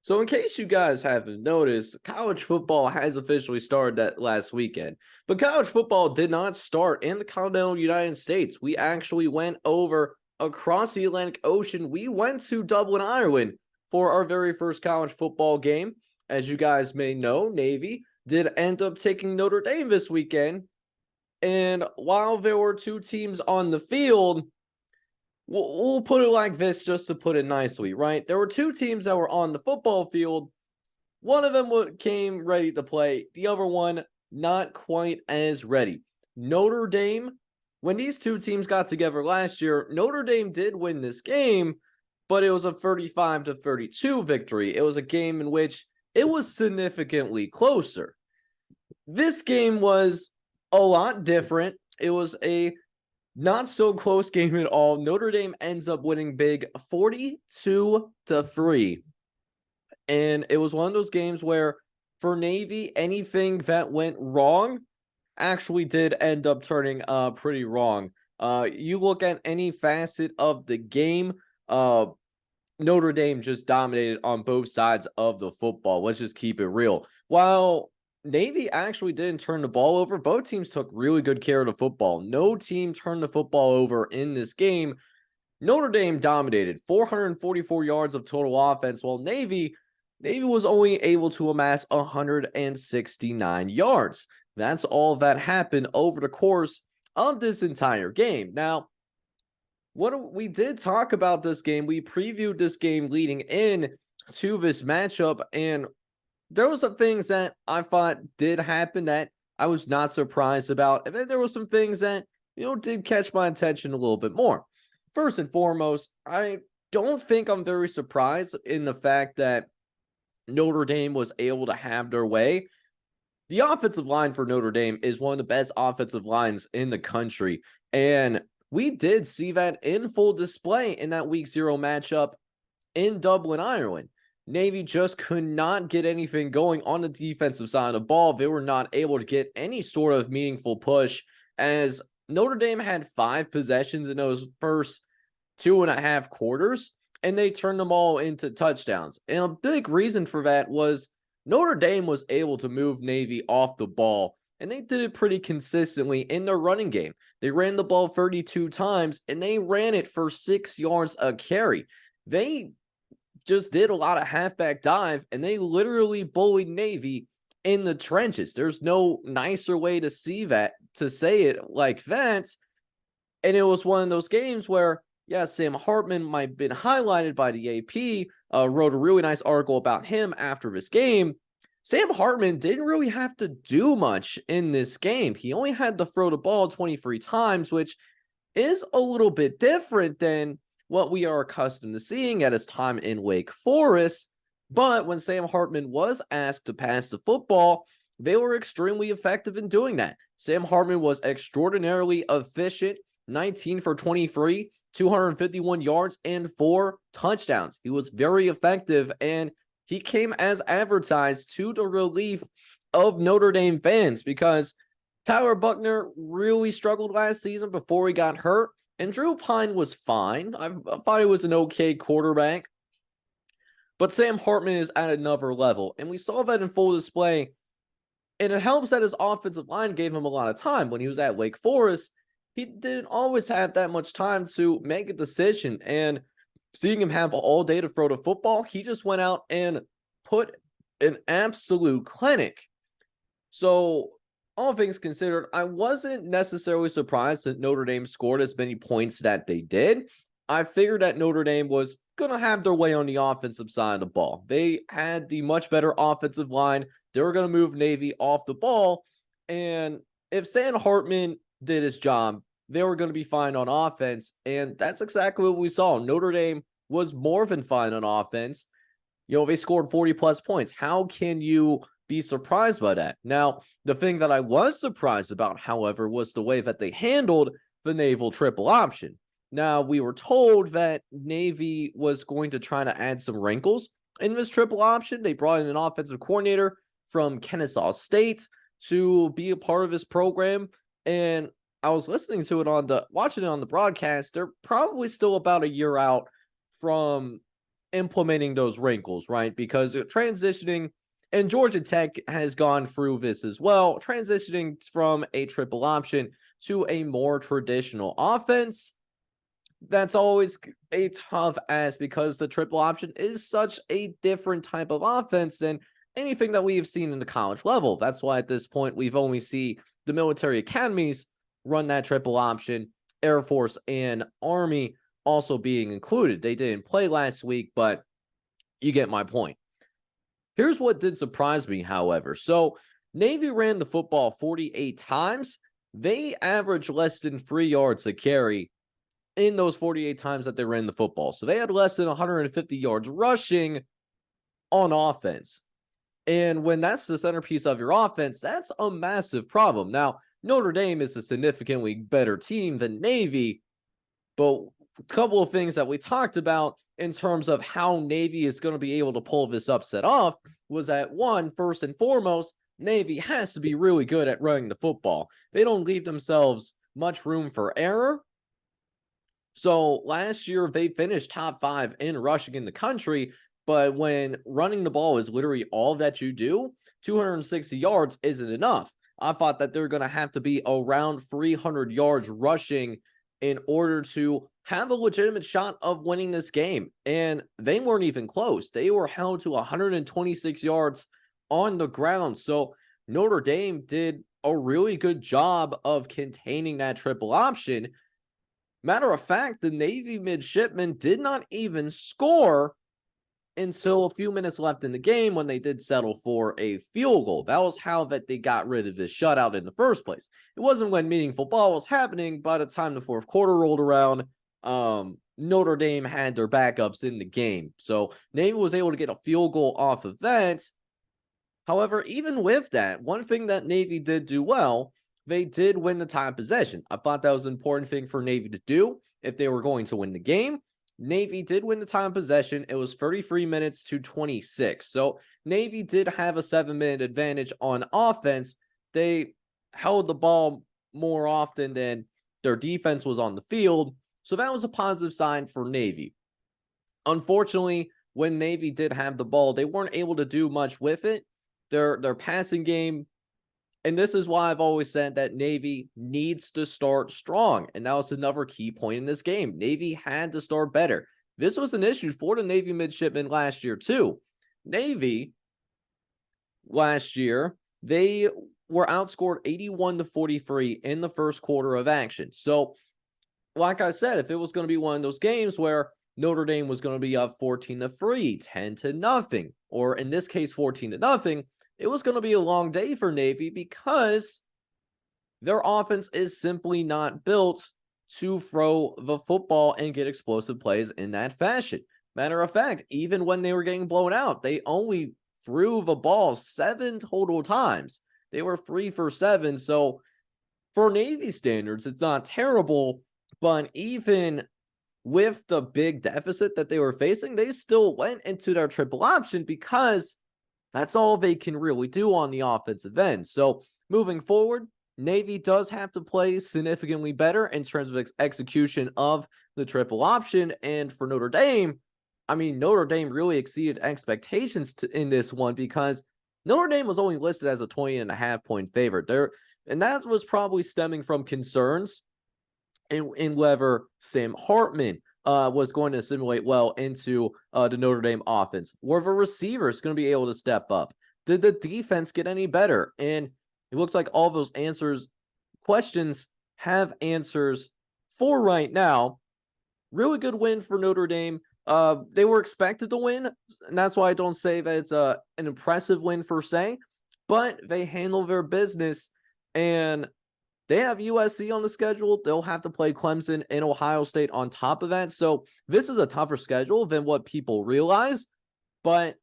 So in case you guys haven't noticed, college football has officially started that last weekend. But college football did not start in the continental United States. We actually went over across the Atlantic Ocean. We went to Dublin, Ireland for our very first college football game. As you guys may know, Navy did end up taking Notre Dame this weekend. And while there were two teams on the field, we'll put it like this just to put it nicely, right? There were two teams that were on the football field. One of them came ready to play, the other one not quite as ready. Notre Dame, when these two teams got together last year, Notre Dame did win this game, but it was a 35-32 victory. It was a game in which it was significantly closer. This game was a lot different. It was a not so close game at all. Notre Dame ends up winning big 42-3. And it was one of those games where for Navy, anything that went wrong actually did end up turning pretty wrong. You look at any facet of the game, Notre Dame just dominated on both sides of the football. Let's just keep it real. While Navy actually didn't turn the ball over, both teams took really good care of the football. No team turned the football over in this game. Notre Dame dominated 444 yards of total offense, while Navy was only able to amass 169 yards. That's all that happened over the course of this entire game. Now, what we did talk about this game, we previewed this game leading in to this matchup, and there was some things that I thought did happen that I was not surprised about, and then there were some things that did catch my attention a little bit more. First and foremost, I don't think I'm very surprised in the fact that Notre Dame was able to have their way. The offensive line for Notre Dame is one of the best offensive lines in the country, and we did see that in full display in that Week 0 matchup in Dublin, Ireland. Navy just could not get anything going on the defensive side of the ball. They were not able to get any sort of meaningful push, as Notre Dame had 5 possessions in those first 2.5 quarters, and they turned them all into touchdowns. And a big reason for that was Notre Dame was able to move Navy off the ball, and they did it pretty consistently in their running game. They ran the ball 32 times, and they ran it for 6 yards a carry. They just did a lot of halfback dive, and they literally bullied Navy in the trenches. There's no nicer way to say it like that. And it was one of those games where, yeah, Sam Hartman might have been highlighted by the AP, wrote a really nice article about him after this game. Sam Hartman didn't really have to do much in this game. He only had to throw the ball 23 times, which is a little bit different than what we are accustomed to seeing at his time in Wake Forest. But when Sam Hartman was asked to pass the football, they were extremely effective in doing that. Sam Hartman was extraordinarily efficient, 19 for 23, 251 yards, and 4 touchdowns. He was very effective, and he came as advertised to the relief of Notre Dame fans, because Tyler Buckner really struggled last season before he got hurt, and Drew Pine was fine. I thought he was an okay quarterback, but Sam Hartman is at another level, and we saw that in full display. And it helps that his offensive line gave him a lot of time. When he was at Wake Forest, he didn't always have that much time to make a decision, and seeing him have all day to throw the football, he just went out and put an absolute clinic. So, all things considered, I wasn't necessarily surprised that Notre Dame scored as many points that they did. I figured that Notre Dame was going to have their way on the offensive side of the ball. They had the much better offensive line. They were going to move Navy off the ball. And if Sam Hartman did his job, they were going to be fine on offense. And that's exactly what we saw. Notre Dame was more than fine on offense. They scored 40+ points. How can you be surprised by that? Now, the thing that I was surprised about, however, was the way that they handled the Naval triple option. Now, we were told that Navy was going to try to add some wrinkles in this triple option. They brought in an offensive coordinator from Kennesaw State to be a part of this program, and I was listening to it watching it on the broadcast. They're probably still about a year out from implementing those wrinkles, right? Because transitioning, and Georgia Tech has gone through this as well, transitioning from a triple option to a more traditional offense. That's always a tough ask because the triple option is such a different type of offense than anything that we have seen in the college level. That's why at this point we've only seen the military academies run that triple option, Air Force and Army also being included. They didn't play last week, but you get my point. Here's what did surprise me, however. So Navy ran the football 48 times. They averaged less than 3 yards a carry in those 48 times that they ran the football. So they had less than 150 yards rushing on offense. And when that's the centerpiece of your offense, that's a massive problem. Now, Notre Dame is a significantly better team than Navy, but a couple of things that we talked about in terms of how Navy is going to be able to pull this upset off was that, one, first and foremost, Navy has to be really good at running the football. They don't leave themselves much room for error. So last year, they finished top 5 in rushing in the country, but when running the ball is literally all that you do, 260 yards isn't enough. I thought that they're going to have to be around 300 yards rushing in order to have a legitimate shot of winning this game. And they weren't even close. They were held to 126 yards on the ground. So Notre Dame did a really good job of containing that triple option. Matter of fact, the Navy midshipmen did not even score until a few minutes left in the game when they did settle for a field goal. That was how that they got rid of this shutout in the first place. It wasn't when meaningful ball was happening. By the time the fourth quarter rolled around, Notre Dame had their backups in the game. So Navy was able to get a field goal off of that. However, even with that, one thing that Navy did do well, they did win the time possession. I thought that was an important thing for Navy to do if they were going to win the game. Navy did win the time possession. It was 33 minutes to 26. So Navy did have a 7-minute advantage on offense. They held the ball more often than their defense was on the field. So that was a positive sign for Navy. Unfortunately, when Navy did have the ball, they weren't able to do much with it. Their passing game, and this is why I've always said that Navy needs to start strong. And that was another key point in this game. Navy had to start better. This was an issue for the Navy midshipmen last year, too. Navy, last year, they were outscored 81-43 in the first quarter of action. So, like I said, if it was going to be one of those games where Notre Dame was going to be up 14-3, 10-0, or in this case, 14-0, it was going to be a long day for Navy because their offense is simply not built to throw the football and get explosive plays in that fashion. Matter of fact, even when they were getting blown out, they only threw the ball 7 total times. They were 3 for 7. So for Navy standards, it's not terrible, but even with the big deficit that they were facing, they still went into their triple option because that's all they can really do on the offensive end. So moving forward, Navy does have to play significantly better in terms of execution of the triple option. And for Notre Dame, I mean, Notre Dame really exceeded expectations in this one because Notre Dame was only listed as a 20.5-point favorite there. And that was probably stemming from concerns in whether Sam Hartman was going to assimilate well into the Notre Dame offense. Were the receivers going to be able to step up? Did the defense get any better? And it looks like all those questions have answers for right now. Really good win for Notre Dame. They were expected to win, and that's why I don't say that it's an impressive win per se, but they handle their business, and they have USC on the schedule. They'll have to play Clemson and Ohio State on top of that. So this is a tougher schedule than what people realize, but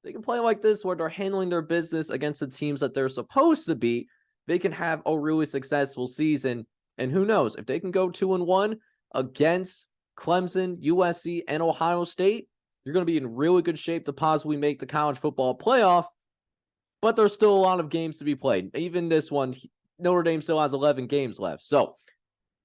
they can play like this where they're handling their business against the teams that they're supposed to beat. They can have a really successful season. And who knows, if they can go 2-1 against Clemson, USC, and Ohio State, you're going to be in really good shape to possibly make the college football playoff. But there's still a lot of games to be played. Even this one, Notre Dame still has 11 games left. So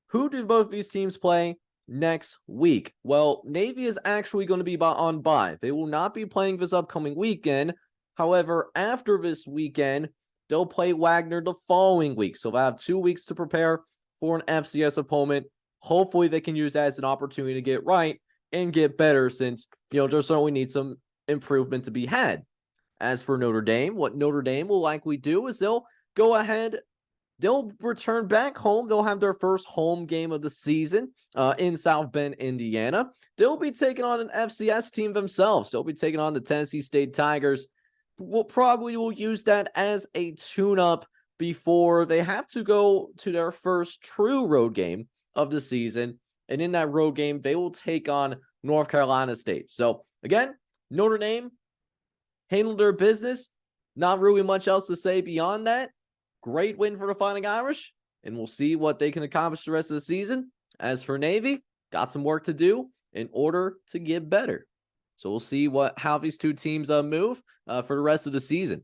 who do both these teams play? next week. Well, Navy is actually going to be on bye. They will not be playing this upcoming weekend. However, after this weekend, they'll play Wagner the following week. So they'll have 2 weeks to prepare for an FCS opponent. Hopefully, they can use that as an opportunity to get right and get better, since, there certainly needs some improvement to be had. As for Notre Dame, what Notre Dame will likely do is they'll go ahead, they'll return back home. They'll have their first home game of the season in South Bend, Indiana. They'll be taking on an FCS team themselves. They'll be taking on the Tennessee State Tigers. We'll probably will use that as a tune-up before they have to go to their first true road game of the season. And in that road game, they will take on North Carolina State. So again, Notre Dame handled their business. Not really much else to say beyond that. Great win for the Fighting Irish, and we'll see what they can accomplish the rest of the season. As for Navy, got some work to do in order to get better. So we'll see how these two teams move for the rest of the season.